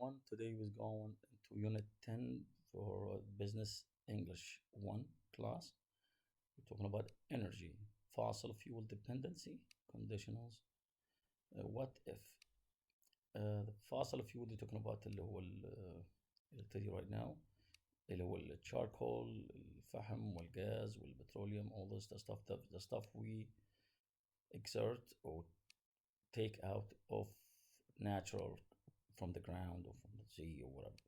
everyone. Today we're going into Unit 10 for Business English 1 class. We're talking about energy, fossil fuel dependency, conditionals, what if. The fossil fuel اللي talking about اللي هو اللي بتجي right now اللي هو الشاركول الفحم والغاز والبتروليوم all this the stuff we exert or take out of natural from the ground or from the sea or whatever.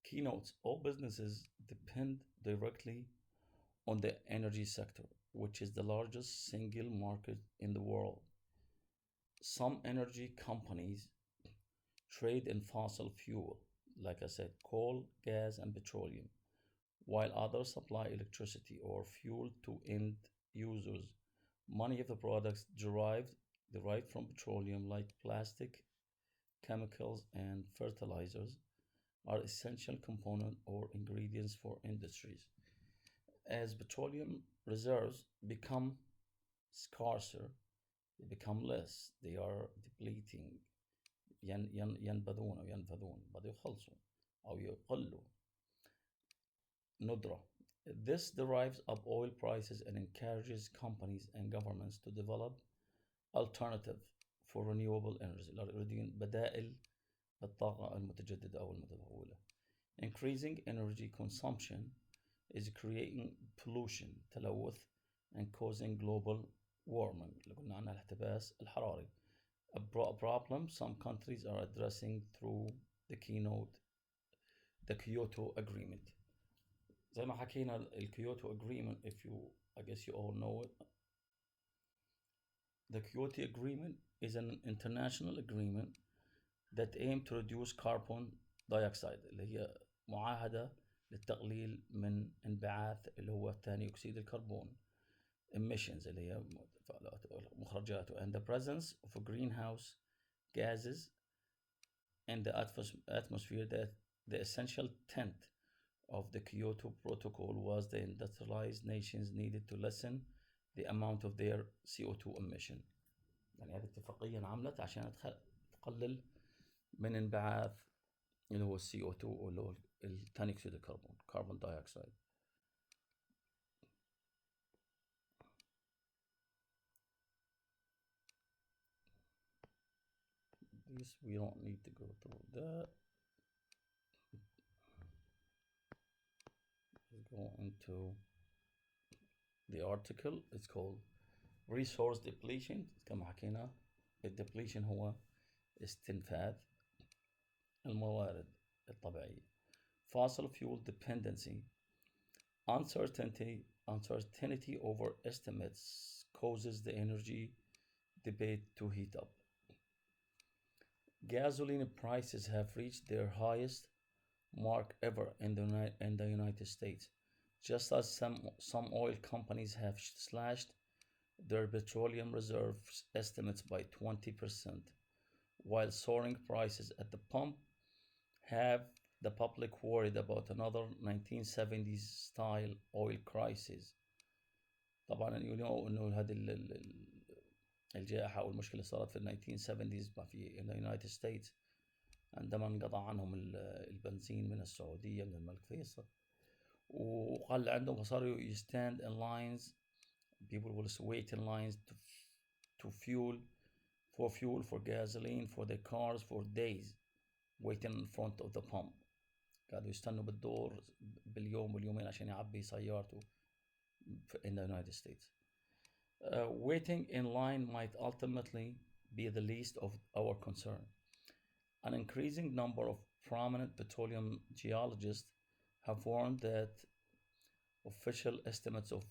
Keynotes: all businesses depend directly on the energy sector, which is the largest single market in the world. Some energy companies trade in fossil fuel, like I said, coal, gas, and petroleum, while others supply electricity or fuel to end users. Many of the products derived from petroleum, like plastic, chemicals, and fertilizers, are essential components or ingredients for industries. As petroleum reserves become scarcer, they become less. They are depleting. ينبذون أو ينفذون بدأوا يخلصوا أو يقلوا ندرة. This drives up oil prices and encourages companies and governments to develop alternative for renewable energy بدائل الطاقة المتجددة أو المتفعولة. Increasing energy consumption is creating pollution تلوث and causing global warming اللي قلنا عنها الاحتباس الحراري. A problem some countries are addressing through the Kyoto Agreement. زي ما حكينا Kyoto Agreement, if you I guess you all know it. The Kyoto Agreement is an international agreement that aim to reduce carbon dioxide اللي هي معاهدة للتقليل من انبعاث اللي هو ثاني أكسيد الكربون emissions اللي هي مخرجاته and the presence of greenhouse gases in the atmosphere. That the essential intent of the Kyoto Protocol was the industrialized nations needed to lessen the amount of their CO2 emission. يعني هذه اتفاقية انعملت عشان تقلل من انبعاث اللي هو CO2 اللي هو ثاني أكسيد الكربون carbon dioxide. This we don't need to go through that. Let's go into the article. It's called resource depletion. كما حكينا الدبليشن هو استنفاذ الموارد الطبيعية. Fossil fuel dependency. Uncertainty over estimates causes the energy debate to heat up. Gasoline prices have reached their highest mark ever in the United States, just as some oil companies have slashed their petroleum reserves estimates by 20%, while soaring prices at the pump have the public worried about another 1970s style oil crisis. طبعا you know انه هذه الجائحة والمشكلة صارت في 1970s في in the United States عندما انقطع عنهم البنزين من السعودية من الملك فيصل وقل عندهم فصاروا stand in lines. People will wait in lines to fuel for gasoline for their cars for days, waiting in front of the pump. قاعدوا يستنوا بالدور باليوم واليومين عشان يعبي سيارته in the United States. Waiting in line might ultimately be the least of our concern. An increasing number of prominent petroleum geologists have warned that official estimates of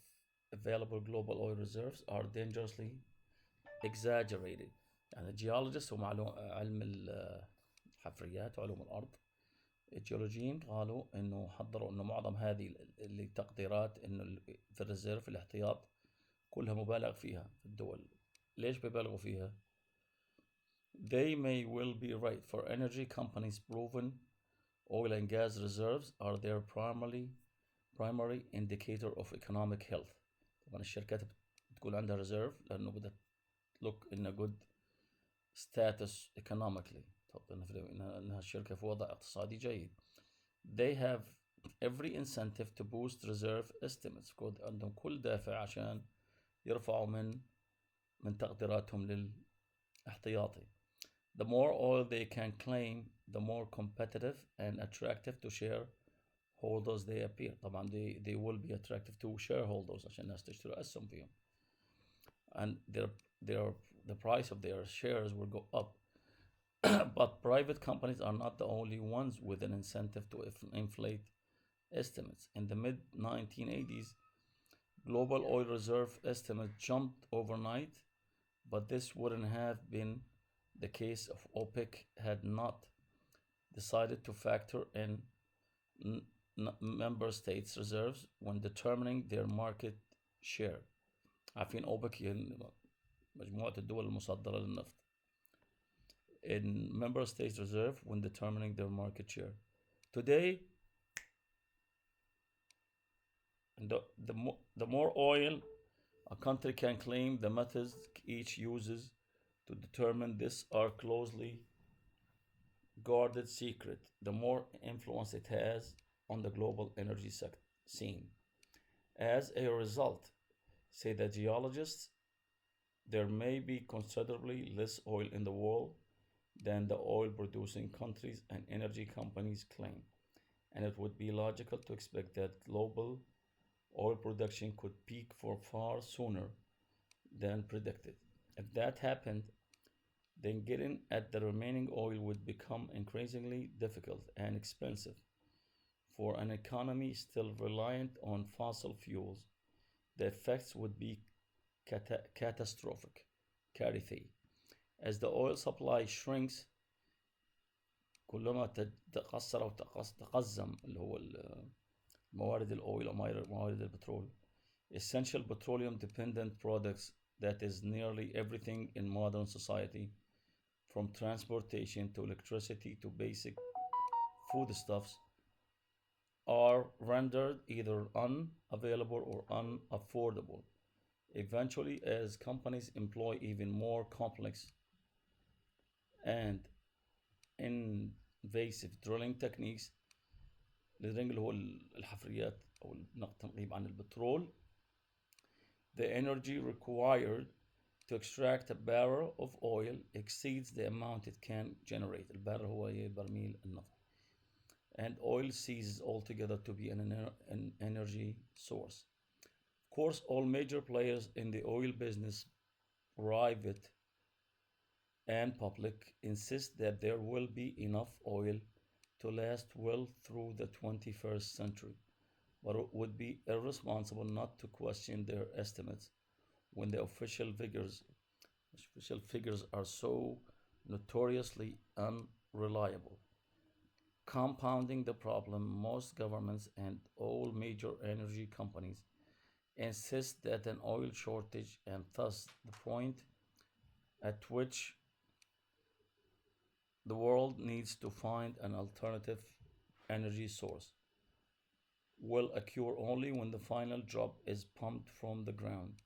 available global oil reserves are dangerously exaggerated. يعني الجيولوجيست هم علم الحفريات وعلوم الأرض. الجيولوجيين قالوا إنه حضروا إنه معظم هذه التقديرات إنه في الريزيرف الاحتياط كلها مبالغ فيها في الدول. ليش بيبالغوا فيها؟ They may well be right, for energy companies' proven oil and gas reserves are their primary indicator of economic health. طبعا الشركات بتقول عندها reserve لأنه بدها look in a good status economically تحط إنها الشركة في وضع اقتصادي جيد. They have every incentive to boost reserve estimates. عندهم كل دافع عشان يرفعوا من تقديراتهم للاحتياطي. The more oil they can claim, the more competitive and attractive to shareholders they appear. طبعا they will be attractive to shareholders عشان الناس تشتري أسهم فيهم. And the price of their shares will go up. But private companies are not the only ones with an incentive to inflate estimates. In the mid 1980s, global oil reserve estimates jumped overnight, but this wouldn't have been the case if OPEC had not decided to factor in member states' reserves when determining their market share. عارفين OPEC هي مجموعة الدول المصدرة للنفط. In member states' reserve when determining their market share. Today, the more oil a country can claim, the methods each uses to determine this are closely guarded secret, the more influence it has on the global energy scene. As a result, say the geologists, there may be considerably less oil in the world than the oil producing countries and energy companies claim, and it would be logical to expect that global oil production could peak for far sooner than predicted. If that happened, then getting at the remaining oil would become increasingly difficult and expensive. For an economy still reliant on fossil fuels, the effects would be catastrophic. كارثي. As the oil supply shrinks, كلما تقصر أو تقزم اللي هو موارد الأويل أو موارد البترول, essential petroleum dependent products, that is nearly everything in modern society, from transportation to electricity to basic foodstuffs, are rendered either unavailable or unaffordable. Eventually, as companies employ even more complex and invasive drilling techniques, الدرينج اللي هو الحفريات أو التنقيب عن البترول, the energy required to extract a barrel of oil exceeds the amount it can generate. البارل هو برميل النفط. And oil ceases altogether to be an energy source. Of course, all major players in the oil business, private and public, insist that there will be enough oil to last well through the 21st century, but it would be irresponsible not to question their estimates when the official figures are so notoriously unreliable. Compounding the problem, most governments and all major energy companies insist that an oil shortage, and thus the point at which the world needs to find an alternative energy source, will occur only when the final drop is pumped from the ground.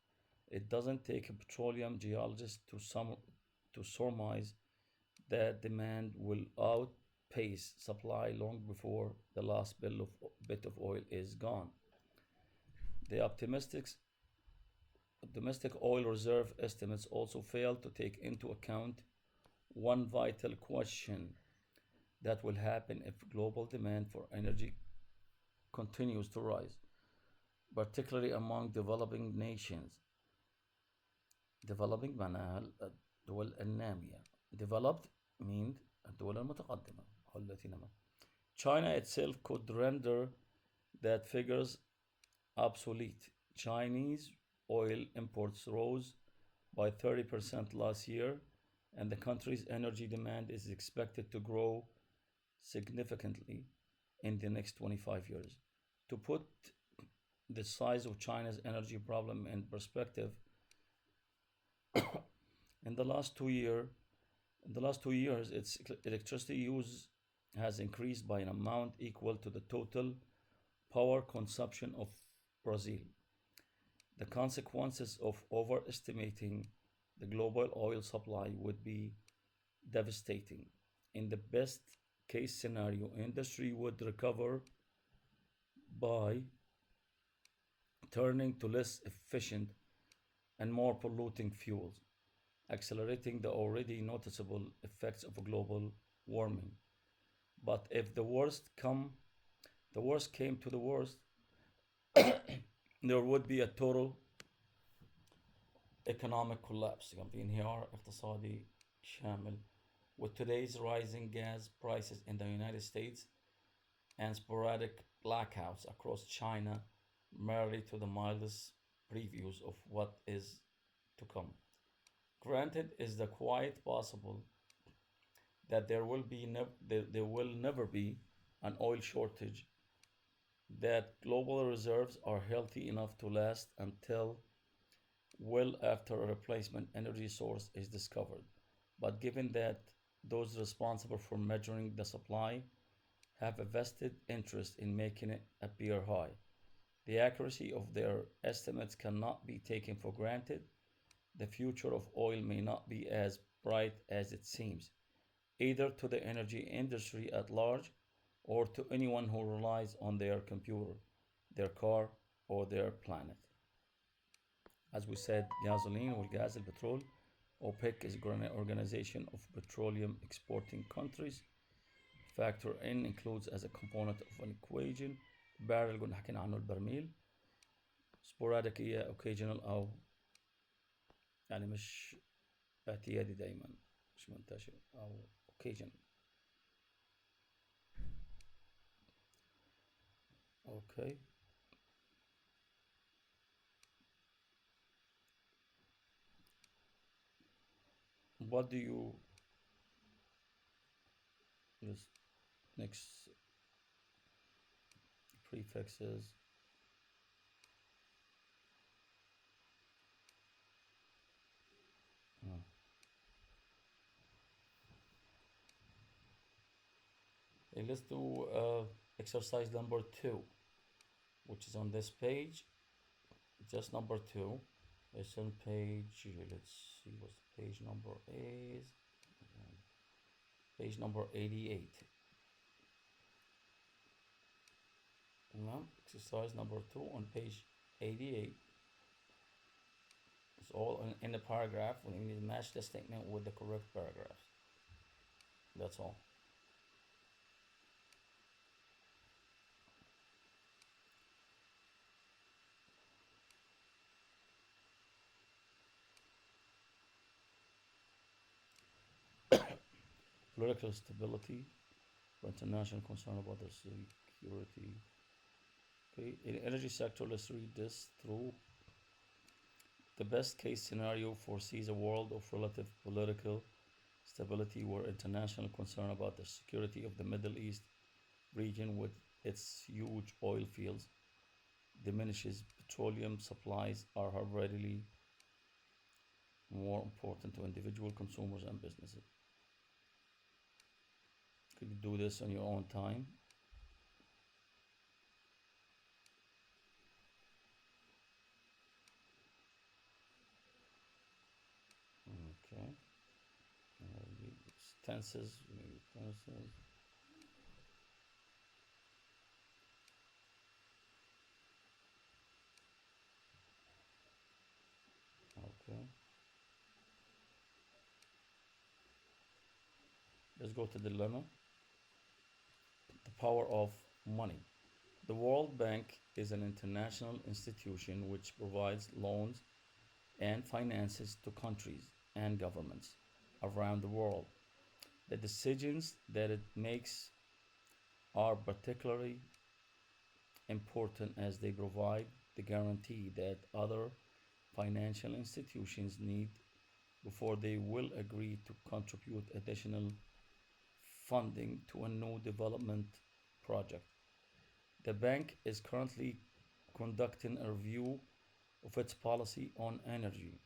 It doesn't take a petroleum geologist to surmise that demand will outpace supply long before the last bit of oil is gone. The domestic oil reserve estimates also fail to take into account one vital question: that will happen if global demand for energy continues to rise, particularly among developing nations. Developing معناها الدول النامية. Developed means الدول المتقدمة أو التي نمت. China itself could render that figures obsolete. Chinese oil imports rose by 30% last year, and the country's energy demand is expected to grow significantly in the next 25 years. To put the size of China's energy problem in perspective, in the last 2 years, its electricity use has increased by an amount equal to the total power consumption of Brazil. The consequences of overestimating the global oil supply would be devastating. In the best case scenario, industry would recover by turning to less efficient and more polluting fuels, accelerating the already noticeable effects of global warming. But if the worst came to the worst, there would be a total economic collapse. كان في انهيار اقتصادي شامل. With today's rising gas prices in the United States and sporadic blackouts across China, merely to the mildest previews of what is to come. Granted, is the quite possible that there will never be an oil shortage, that global reserves are healthy enough to last until well after a replacement energy source is discovered. But given that those responsible for measuring the supply have a vested interest in making it appear high, the accuracy of their estimates cannot be taken for granted. The future of oil may not be as bright as it seems, either to the energy industry at large or to anyone who relies on their computer, their car, or their planet. As we said, gasoline or gas, البترول. OPEC is an organization of petroleum exporting countries. Factor in includes as a component of an equation barrel قلنا حكينا عنه البرميل. sporadic هي occasional أو يعني مش اعتيادي دايما، مش منتشر أو occasional. Okay. What do you use next prefixes? Uh, let's do exercise number 2, which is on this page. Just number 2. It's on page, let's see what the page number is. Page number 88. Exercise number 2 on page 88. It's all in the paragraph. We need to match the statement with the correct paragraphs. That's all. Political stability for international concern about the security. Okay, in energy sector, let's read this through. The best case scenario foresees a world of relative political stability where international concern about the security of the Middle East region with its huge oil fields diminishes. Petroleum supplies are readily more important to individual consumers and businesses. Could you do this on your own time? Okay. Tenses. Tenses. Okay. Let's go to the dilemma. The power of money. The World Bank is an international institution which provides loans and finances to countries and governments around the world. The decisions that it makes are particularly important as they provide the guarantee that other financial institutions need before they will agree to contribute additional funding to a new development project. The bank is currently conducting a review of its policy on energy.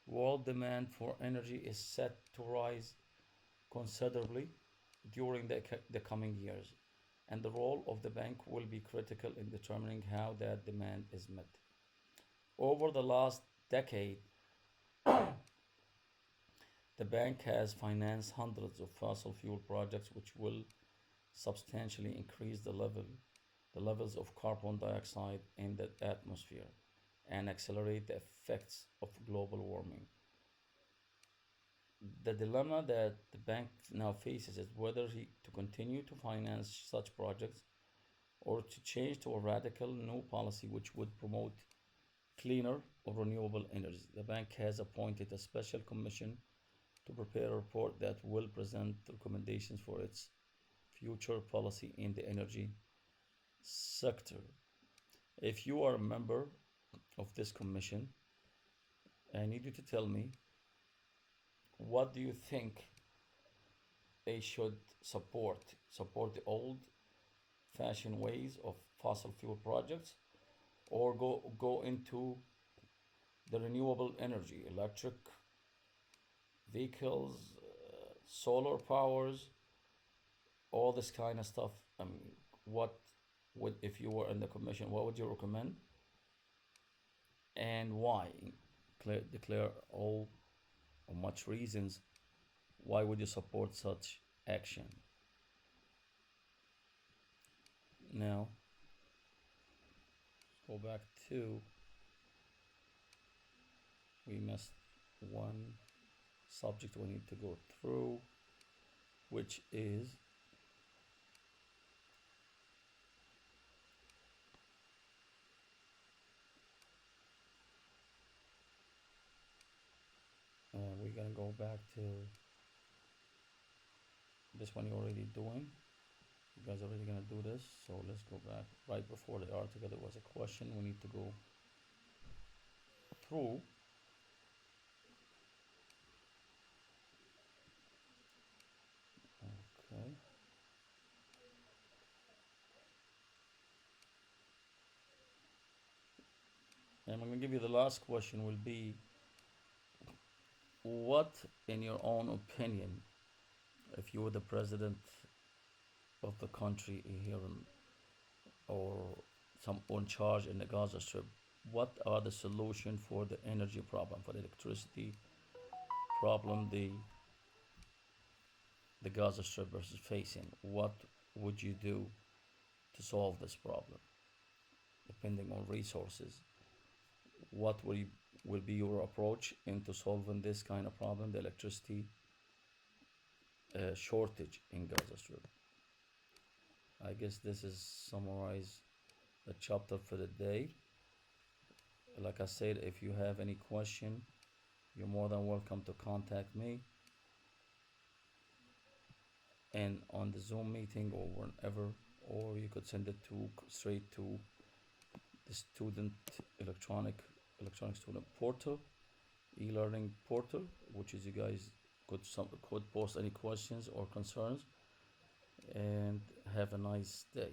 World demand for energy is set to rise considerably during the coming years, and the role of the bank will be critical in determining how that demand is met. Over the last decade, The bank has financed hundreds of fossil fuel projects which will substantially increase the levels of carbon dioxide in the atmosphere and accelerate the effects of global warming. The dilemma that the bank now faces is whether to continue to finance such projects or to change to a radical new policy which would promote cleaner or renewable energy. The bank has appointed a special commission to prepare a report that will present recommendations for its future policy in the energy sector. If you are a member of this commission, I need you to tell me, what do you think they should support? Support the old fashioned ways of fossil fuel projects, or go into the renewable energy, electric vehicles, solar powers, all this kind of stuff? I mean, what would, if you were in the commission, what would you recommend and why? Declare all or much reasons why would you support such action. Now, go back to, we missed one subject we need to go through, which is we're gonna go back to this one you're already doing. You guys are already gonna do this, so let's go back. Right before the article there was a question we need to go through. Okay. And I'm gonna give you the last question will be, what in your own opinion, if you were the president of the country here or some in charge in the Gaza Strip, what are the solution for the energy problem, for the electricity problem the Gaza Strip is facing? What would you do to solve this problem? Depending on resources, what will be your approach into solving this kind of problem, the electricity shortage in Gaza Strip? I guess this is summarize the chapter for the day. Like I said, if you have any question, you're more than welcome to contact me, and on the Zoom meeting or whenever, or you could send it to straight to the student electronic student portal, e-learning portal, which is, you guys could post any questions or concerns, and have a nice day.